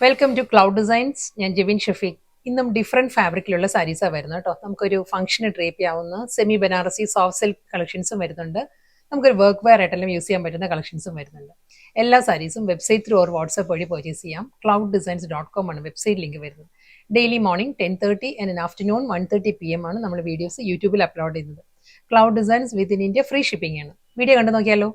Welcome to cloud designs. ഞാൻ ജെവിൻ ഷഫീഖ്. ഇന്നും different ഫാബ്രിക്കിലുള്ള സാരീസാണ് വരുന്നത് കേട്ടോ. നമുക്കൊരു ഫംഗ്ഷന് ഡ്രേപ്പ് ചെയ്യാവുന്ന സെമി ബനാറസി സോഫ്റ്റ് സിൽക്ക് കളക്ഷൻസും വരുന്നുണ്ട്. നമുക്കൊരു വർക്ക് വെയർ ആയിട്ടെല്ലാം യൂസ് ചെയ്യാൻ പറ്റുന്ന കളക്ഷൻസും വരുന്നുണ്ട്. എല്ലാ സാരീസും വെബ്സൈറ്റ് ത്രൂ ഓർ വാട്സ്ആപ്പ് വഴി പർച്ചേസ് ചെയ്യാം. clouddesigns.com ആണ് വെബ്സൈറ്റ് ലിങ്ക് വരുന്നത്. Daily morning 10:30 and afternoon 1:30 PM ആണ് നമ്മൾ വീഡിയോസ് യൂട്യൂബിൽ അപ്ലോഡ് ചെയ്യുന്നത്. Cloud designs within India free shipping ആണ്. വീഡിയോ കണ്ടു നോക്കിയാലോ.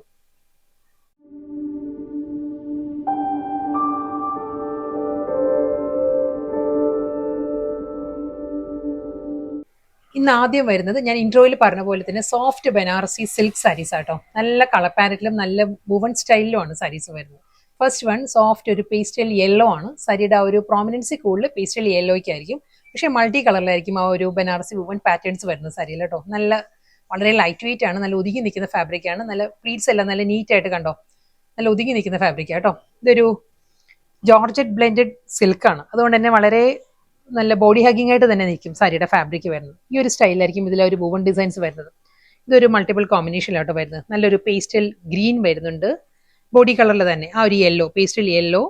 ഇന്ന് ആദ്യം വരുന്നത് ഞാൻ ഇൻട്രോയിൽ പറഞ്ഞ പോലെ തന്നെ സോഫ്റ്റ് ബനാറസി സിൽക്ക് സാരീസ് ആട്ടോ. നല്ല കളർ പാലറ്റിലും നല്ല വുവൺ സ്റ്റൈലിലുമാണ് സാരീസ് വരുന്നത്. ഫസ്റ്റ് വൺ സോഫ്റ്റ് ഒരു പേസ്റ്റൽ യെല്ലോ ആണ്. സാരിയുടെ ആ ഒരു പ്രോമിനൻസി കൂടുതൽ പേസ്റ്റൽ യെല്ലോയ്ക്ക് ആയിരിക്കും. പക്ഷേ മൾട്ടി കളറിലായിരിക്കും ആ ഒരു ബനാറസി വുവൺ പാറ്റേൺസ് വരുന്ന സാരിയിൽ കേട്ടോ. വളരെ ലൈറ്റ് വെയിറ്റ് ആണ്. നല്ല ഒതുങ്ങി നിൽക്കുന്ന ഫാബ്രിക് ആണ്. നല്ല പ്ലീറ്റ്സ് എല്ലാം നല്ല നീറ്റ് ആയിട്ട് കണ്ടോ. നല്ല ഒതുങ്ങി നിൽക്കുന്ന ഫാബ്രിക് കേട്ടോ. ഇതൊരു ജോർജറ്റ് ബ്ലെൻഡഡ് സിൽക്ക് ആണ്. അതുകൊണ്ട് തന്നെ വളരെ നല്ല ബോഡി ഹഗിങ് ആയിട്ട് തന്നെ നിൽക്കും സാരിയുടെ ഫാബ്രിക് വരുന്നത്. ഈ ഒരു സ്റ്റൈലായിരിക്കും ഇതിലെ ഒരു വുവൺ ഡിസൈൻസ് വരുന്നത്. ഇതൊരു മൾട്ടിപ്പിൾ കോമ്പിനേഷനിലാട്ടോ വരുന്നത്. നല്ലൊരു പേസ്റ്റൽ ഗ്രീൻ വരുന്നുണ്ട്. ബോഡി കളറിൽ തന്നെ ആ ഒരു യെല്ലോ, പേസ്റ്റൽ യെല്ലോ,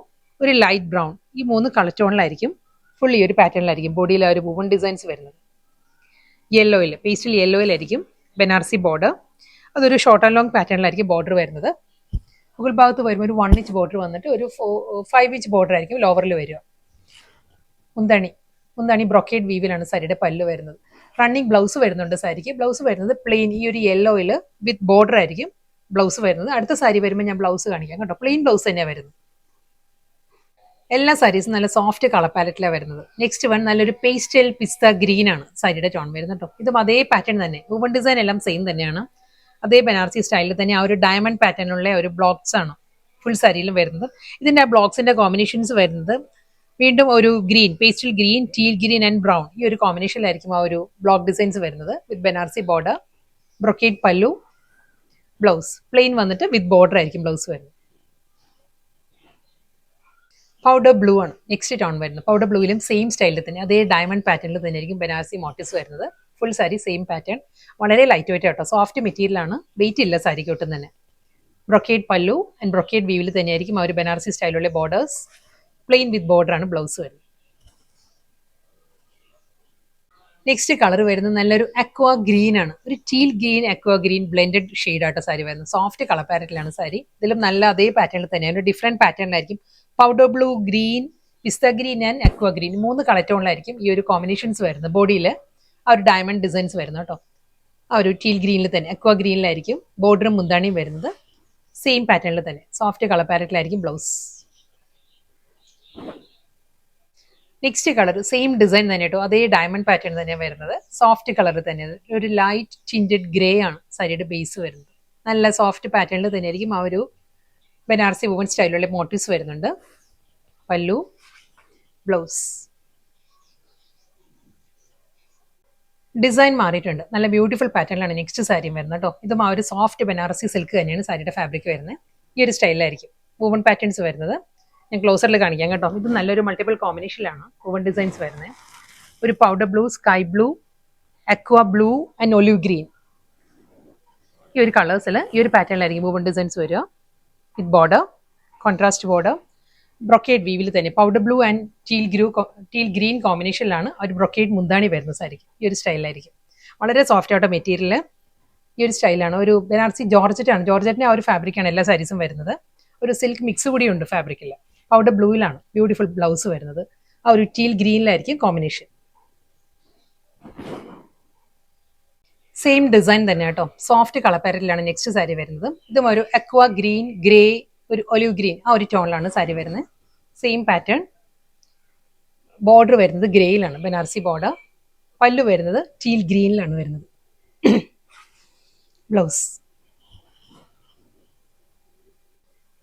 ഒരു ലൈറ്റ് ബ്രൗൺ, ഈ 3 കളർ ടോണിലായിരിക്കും ഫുൾ ഈ ഒരു പാറ്റേണിലായിരിക്കും ബോഡിയിൽ ആ ഒരു വുവൺ ഡിസൈൻസ് വരുന്നത്. യെല്ലോയിൽ, പേസ്റ്റൽ യെല്ലോയിലായിരിക്കും ബനാറസി ബോർഡർ. അതൊരു ഷോർട്ട് ആൻഡ് ലോങ് പാറ്റേണിലായിരിക്കും ബോർഡർ വരുന്നത്. മുകൾ ഭാഗത്ത് വരുമ്പോൾ ഒരു 1 ഇഞ്ച് ബോർഡർ വന്നിട്ട് ഒരു 5 ഇഞ്ച് ബോർഡർ ആയിരിക്കും ലോവറിൽ വരിക. മുന്താണി ബ്രൊക്കേഡ് വീവിലാണ് സാരിയുടെ പല്ല് വരുന്നത്. റണ്ണിങ് ബ്ലൗസ് വരുന്നുണ്ട് സാരിക്ക്. ബ്ലൗസ് വരുന്നത് പ്ലെയിൻ ഈ ഒരു യെല്ലോയിൽ വിത്ത് ബോർഡർ ആയിരിക്കും ബ്ലൗസ് വരുന്നത്. അടുത്ത സാരി വരുമ്പോൾ ഞാൻ ബ്ലൗസ് കാണിക്കാം കേട്ടോ. പ്ലെയിൻ ബ്ലൗസ് തന്നെയാണ് വരുന്നത്. എല്ലാ സാരീസും നല്ല സോഫ്റ്റ് കളർ പാലറ്റിലാണ് വരുന്നത്. നെക്സ്റ്റ് വൺ നല്ലൊരു പേസ്റ്റൽ പിസ്ത ഗ്രീൻ ആണ് സാരിയുടെ ടോൺ വരുന്നത് കേട്ടോ. ഇതും അതേ പാറ്റേൺ തന്നെ, വുവൺ ഡിസൈൻ എല്ലാം സെയിം തന്നെയാണ്. അതേ ബനാറസി സ്റ്റൈലിൽ തന്നെ ആ ഒരു ഡയമണ്ട് പാറ്റേണുള്ള ഒരു ബ്ലോക്സ് ആണ് ഫുൾ സാരിയിലും വരുന്നത്. ഇതിന്റെ ആ ബ്ലോക്സിന്റെ കോമ്പിനേഷൻസ് വരുന്നത് വീണ്ടും ഒരു green, pastel green, teal green and brown, ഈ ഒരു കോമ്പിനേഷനിലായിരിക്കും ആ ഒരു ബ്ലോക്ക് ഡിസൈൻസ് വരുന്നത്. വിത്ത് ബനാറസി ബോർഡർ, ബ്രൊക്കേഡ് പല്ലു, ബ്ലൗസ് പ്ലെയിൻ വന്നിട്ട് വിത്ത് ബോർഡർ ആയിരിക്കും ബ്ലൗസ് വരുന്നത്. പൗഡർ ബ്ലൂ ആണ് നെക്സ്റ്റ് ടോൺ വരുന്നത്. പൗഡർ ബ്ലൂയിലും സെയിം സ്റ്റൈലിൽ തന്നെ അതേ ഡയമണ്ട് പാറ്റേണിൽ തന്നെ ആയിരിക്കും ബനാറസി മോട്ടീവ്സ് വരുന്നത്. Full sari same pattern. വളരെ ലൈറ്റ് വെയിറ്റ് ആട്ടോ. സോഫ്റ്റ് മെറ്റീരിയൽ ആണ്. വെയിറ്റ് ഇല്ല സാരിക്ക് ഒട്ടും തന്നെ. ബ്രൊക്കേഡ് പല്ലു ആൻഡ് ബ്രൊക്കേഡ് വീവിൽ തന്നെയായിരിക്കും ആ ഒരു ബനാറസി സ്റ്റൈലുള്ള ബോർഡേഴ്സ്. പ്ലെയിൻ വിത്ത് ബോർഡർ ആണ് ബ്ലൗസ് വരുന്നത്. നെക്സ്റ്റ് കളർ വരുന്നത് നല്ലൊരു അക്വാ ഗ്രീൻ ആണ്. ഒരു teal green aqua green blended shade ആട്ടോ സാരി വരുന്നത്. സോഫ്റ്റ് കളർ പാറ്റേണിലാണ് സാരി. ഇതിലും നല്ല അതേ പാറ്റേണിൽ തന്നെയാണ്, ഒരു ഡിഫറെന്റ് പാറ്റേണിലായിരിക്കും. Powder blue, green, pista green and aqua green 3 colour ടോണിലായിരിക്കും ഈ ഒരു കോമ്പിനേഷൻസ് വരുന്നത്. ബോഡിയിൽ ആ ഒരു ഡയമണ്ട് ഡിസൈൻസ് വരുന്നത് കേട്ടോ. ആ ഒരു ടീൽ ഗ്രീനിൽ തന്നെ അക്വാ ഗ്രീനിലായിരിക്കും ബോർഡറും മുന്താണിയും വരുന്നത്. സെയിം പാറ്റേണിൽ തന്നെ സോഫ്റ്റ് കളർ പാറ്റേണിലായിരിക്കും blouse. Next colour same design തന്നെ കേട്ടോ. അതേ ഡയമണ്ട് പാറ്റേൺ തന്നെയാണ് വരുന്നത്. സോഫ്റ്റ് കളർ തന്നെ, ഒരു ലൈറ്റ് ടിൻറ്റഡ് ഗ്രേ ആണ് സാരിയുടെ ബേസ് വരുന്നത്. നല്ല സോഫ്റ്റ് പാറ്റേണിൽ തന്നെയായിരിക്കും ആ ഒരു ബനാറസി വുവൺ സ്റ്റൈലുള്ള മോട്ടീവ്സ് വരുന്നുണ്ട്. പല്ലു, ബ്ലൗസ്. ഡിസൈൻ മാറിയിട്ടുണ്ട്. നല്ല ബ്യൂട്ടിഫുൾ പാറ്റേണിലാണ് നെക്സ്റ്റ് സാരിയും വരുന്നത് കേട്ടോ. ഇതും ആ ഒരു സോഫ്റ്റ് ബനാറസി സിൽക്ക് തന്നെയാണ് സാരിയുടെ ഫാബ്രിക് വരുന്നത്. ഈ ഒരു സ്റ്റൈലിലായിരിക്കും വുവൺ പാറ്റേൺസ് വരുന്നത്. ഞാൻ ക്ലോസറിൽ കാണിക്കാം കേട്ടോ. ഇത് നല്ലൊരു മൾട്ടിപ്പിൾ കോമ്പിനേഷനിലാണ് വുവൺ ഡിസൈൻസ് വരുന്നത്. ഒരു powder blue, sky blue, aqua blue and olive green, ഈ ഒരു കളേഴ്സിൽ ഈ ഒരു പാറ്റേണിലായിരിക്കും വുവൺ ഡിസൈൻസ് വരിക. With border, contrast border, brocade വീവിൽ തന്നെ powder blue and teal green കോമ്പിനേഷനിലാണ് ഒരു ബ്രൊക്കേഡ് മുന്താണി വരുന്നത് സാരിക്ക്. ഈ ഒരു സ്റ്റൈലായിരിക്കും. വളരെ സോഫ്റ്റ് ആട്ടോ മെറ്റീരിയൽ. ഈ ഒരു സ്റ്റൈലാണ്. ഒരു ബനാറസി ജോർജറ്റ് ആണ്. ജോർജറ്റിന്റെ ആ ഒരു ഫാബ്രിക്കാണ് എല്ലാ സാരീസും വരുന്നത്. ഒരു സിൽക്ക് മിക്സ് കൂടി ഉണ്ട് ഫാബ്രിക്കിൽ. പൗഡർ ബ്ലൂയിലാണ് ബ്യൂട്ടിഫുൾ ബ്ലൗസ് വരുന്നത്. ആ ഒരു ടീൽ ഗ്രീനിലായിരിക്കും കോമ്പിനേഷൻ. സെയിം ഡിസൈൻ തന്നെ കേട്ടോ. സോഫ്റ്റ് കളർ പാറ്റേണിലാണ് നെക്സ്റ്റ് സാരി വരുന്നത്. ഇതും ഒരു അക്വാ ഗ്രീൻ, ഗ്രേ, ഒരു ഒലിവ് ഗ്രീൻ ആ ഒരു ടോണിലാണ് സാരി വരുന്നത്. Same pattern. ബോർഡർ വരുന്നത് ഗ്രേയിലാണ് ബനാറസി ബോർഡർ. പല്ലു വരുന്നത് ടീൽ ഗ്രീനിലാണ് വരുന്നത്. ബ്ലൗസ്.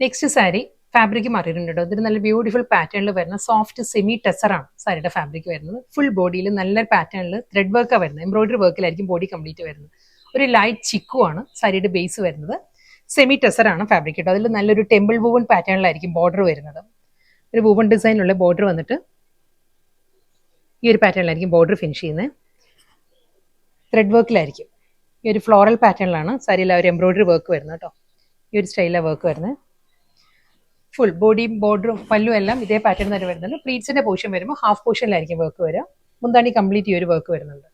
നെക്സ്റ്റ് സാരി ഫാബ്രിക് മാറിയിട്ടുണ്ട് കേട്ടോ. ഇതൊരു നല്ല ബ്യൂട്ടിഫുൾ പാറ്റേണിൽ വരുന്ന സോഫ്റ്റ് സെമി ടെസറാണ് സാരിയുടെ ഫാബ്രിക് വരുന്നത്. ഫുൾ ബോഡിയിൽ നല്ല പാറ്റേണിൽ ത്രെഡ് വർക്കാണ് വരുന്നത്. എംബ്രോയിഡറി വർക്കിലായിരിക്കും ബോഡി കംപ്ലീറ്റ് വരുന്നത്. ഒരു ലൈറ്റ് ചിക്കു ആണ് സാരിയുടെ ബേസ് വരുന്നത്. സെമി ടെസറാണ് ഫാബ്രിക് കേട്ടോ. അതിൽ നല്ലൊരു ടെമ്പിൾ വുവൺ പാറ്റേണിലായിരിക്കും ബോർഡർ വരുന്നത്. ഒരു വുവൺ ഡിസൈനുള്ള ബോർഡർ വന്നിട്ട് ഈ ഒരു പാറ്റേണിലായിരിക്കും ബോർഡർ ഫിനിഷ് ചെയ്യുന്നത്. ത്രെഡ് വർക്കിലായിരിക്കും. ഈ ഒരു ഫ്ലോറൽ പാറ്റേണിലാണ് സാരിയിൽ ആ ഒരു എംബ്രോയിഡറി വർക്ക് വരുന്നത് കേട്ടോ. ഈ ഒരു സ്റ്റൈലിലാണ് വർക്ക് വരുന്നത്. ഫുൾ ബോഡിയും ബോർഡറും പല്ലും എല്ലാം ഇതേ പാറ്റേൺ തന്നെ വരുന്നുണ്ട്. പ്ലീറ്റ്സിന്റെ പോർഷൻ വരുമ്പോൾ ഹാഫ് പോർഷനിലായിരിക്കും വർക്ക് വരിക. മുന്താണി കംപ്ലീറ്റ് ഈ ഒരു വർക്ക് വരുന്നുണ്ട്.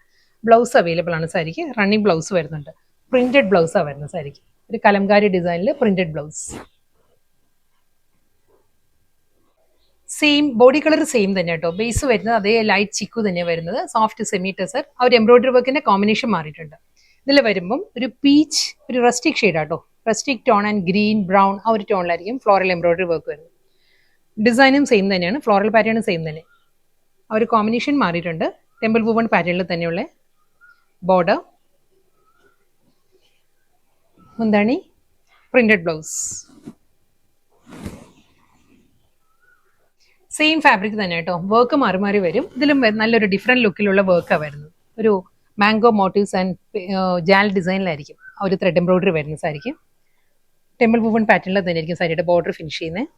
ബ്ലൗസ് അവൈലബിൾ ആണ് സാരിക്ക്. റണ്ണിങ് ബ്ലൗസ് വരുന്നുണ്ട്. പ്രിന്റഡ് ബ്ലൗസാണ് വരുന്നത് സാരിക്ക്. ഒരു കലംകാരി ഡിസൈനിൽ printed blouse. Same body colour same തന്നെ കേട്ടോ. ബേസ് വരുന്നത് അതേ ലൈറ്റ് ചിക്കു തന്നെയാണ് വരുന്നത്. Soft semi tussar. ആ ഒരു എംബ്രോയിഡറി വർക്കിന്റെ കോമ്പിനേഷൻ മാറിയിട്ടുണ്ട്. ഇതിൽ വരുമ്പം ഒരു പീച്ച്, ഒരു റസ്റ്റിക് ഷെയ്ഡ് ആട്ടോ. Rustic tone and green brown ആ ഒരു ടോണിലായിരിക്കും ഫ്ലോറൽ എംബ്രോയിഡറി വർക്ക് വരുന്നത്. ഡിസൈനും സെയിം തന്നെയാണ്. ഫ്ലോറൽ പാറ്റേണും സെയിം തന്നെ. ആ ഒരു കോമ്പിനേഷൻ മാറിയിട്ടുണ്ട്. ടെമ്പിൾ വുവൺ പാറ്റേണിൽ തന്നെയുള്ള ബോർഡർ, മുന്താണി, പ്രിന്റഡ് ബ്ലൗസ്. സെയിം ഫാബ്രിക് തന്നെ കേട്ടോ. വർക്ക് മാറി മാറി വരും. ഇതിലും നല്ലൊരു ഡിഫറെന്റ് ലുക്കിലുള്ള വർക്കാണ് വരുന്നത്. ഒരു മാംഗോ മോട്ടീവ്സ് ആൻഡ് ജാൽ ഡിസൈനിലായിരിക്കും ആ ഒരു ത്രെഡ് എംബ്രോയിഡറി വരുന്ന സാരിക്ക്. ടെമ്പിൾ വുവൺ പാറ്റേണിൽ തന്നെ ആയിരിക്കും സാരിയുടെ ബോർഡർ ഫിനിഷ് ചെയ്യുന്നത്.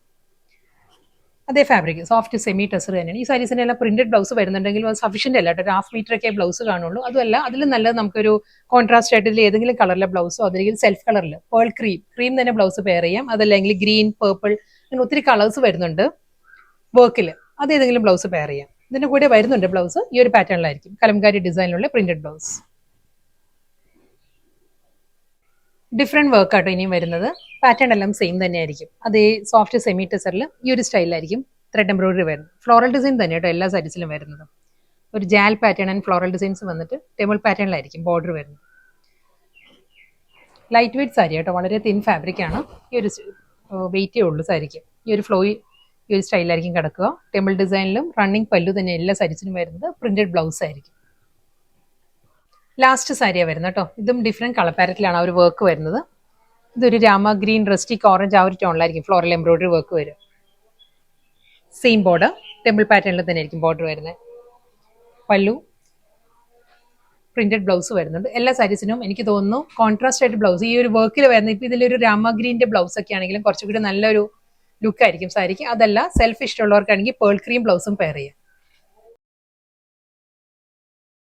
അതേ ഫാബ്രിക് സോഫ്റ്റ് സെമി ടെസർ തന്നെയാണ്. ഈ സാരീസിൻ്റെ എല്ലാം പ്രിന്റഡ് ബ്ലൗസ് വരുന്നുണ്ടെങ്കിലും അത് സഫീഷ്യൻ്റ് അല്ല കേട്ടോ. ഒരു ഹാഫ് മീറ്റർ ഒക്കെ ബ്ലൗസ് കാണുള്ളൂ. അതുമല്ല, അതിൽ നല്ലത് നമുക്കൊരു കോൺട്രാസ്റ്റ് ആയിട്ട് ഇതിൽ ഏതെങ്കിലും കളറിലെ ബ്ലൗസോ അല്ലെങ്കിൽ സെൽഫ് കളറിൽ പേൾ ക്രീം തന്നെ ബ്ലൗസ് പെയർ ചെയ്യാം. അതല്ലെങ്കിൽ ഗ്രീൻ, പേർപ്പിൾ, അങ്ങനെ ഒത്തിരി കളേഴ്സ് വരുന്നുണ്ട് വർക്കിൽ. അത് ഏതെങ്കിലും ബ്ലൗസ് പെയർ ചെയ്യാം. ഇതിൻ്റെ കൂടെ വരുന്നുണ്ട് ബ്ലൗസ് ഈ ഒരു പാറ്റേണിലായിരിക്കും. കലംകാരി ഡിസൈനിലുള്ള പ്രിന്റഡ് ബ്ലൗസ്. ഡിഫറെൻറ്റ് വർക്ക് ആട്ടോ ഇനിയും വരുന്നത്. പാറ്റേൺ എല്ലാം സെയിം തന്നെ ആയിരിക്കും. അതേ സോഫ്റ്റ് സെമി ടെസറിൽ ഈ ഒരു സ്റ്റൈലിലായിരിക്കും ത്രെഡ് എംബ്രോയിഡറി വരുന്നത്. ഫ്ലോറൽ ഡിസൈൻ തന്നെ കേട്ടോ എല്ലാ സാരീസിലും വരുന്നത്. ഒരു ജാൽ പാറ്റേൺ ആൻഡ് ഫ്ലോറൽ ഡിസൈൻസ് വന്നിട്ട് ടെമ്പിൾ പാറ്റേണിലായിരിക്കും ബോർഡർ വരുന്നത്. ലൈറ്റ് വെയ്റ്റ് സാരി കേട്ടോ. വളരെ തിൻ ഫാബ്രിക് ആണ്. ഈ ഒരു വെയിറ്റേ ഉള്ളൂ സാരിക്ക്. ഈ ഒരു ഫ്ലോയി ഈ ഒരു സ്റ്റൈലായിരിക്കും കിടക്കുക. ടെമ്പിൾ ഡിസൈനിലും റണ്ണിങ് പല്ലു തന്നെ എല്ലാ സാരീസിനും വരുന്നത്. പ്രിന്റഡ് ബ്ലൗസ് ആയിരിക്കും. ലാസ്റ്റ് സാരിയാണ് വരുന്നത് കേട്ടോ. ഇതും ഡിഫറെൻറ്റ് കളർ പാരറ്റിലാണ് ആ ഒരു വർക്ക് വരുന്നത്. ഇതൊരു രാമ ഗ്രീൻ, റസ്റ്റിക് ഓറഞ്ച് ആ ഒരു ടോണിലായിരിക്കും ഫ്ലോറൽ എംബ്രോയിഡറി വർക്ക് വരും. സെയിം ബോർഡർ, ടെമ്പിൾ പാറ്റേണിൽ തന്നെ ആയിരിക്കും ബോർഡർ വരുന്നത്. പല്ലു, പ്രിന്റഡ് ബ്ലൗസ് വരുന്നുണ്ട്. എല്ലാ സാരീസിനും എനിക്ക് തോന്നുന്നു കോൺട്രാസ്റ്റ് ആയിട്ട് ബ്ലൗസ് ഈ ഒരു വർക്കിൽ വരുന്നത്. ഇപ്പം ഇതിലൊരു രാമ ഗ്രീൻ്റെ ബ്ലൗസ് ഒക്കെ ആണെങ്കിലും കുറച്ചുകൂടി നല്ലൊരു ലുക്കായിരിക്കും സാരിക്ക്. അതല്ല, സെൽഫ് ഇഷ്ടമുള്ളവർക്കാണെങ്കിൽ പേൾ ക്രീം ബ്ലൗസും പെയർ ചെയ്യാം.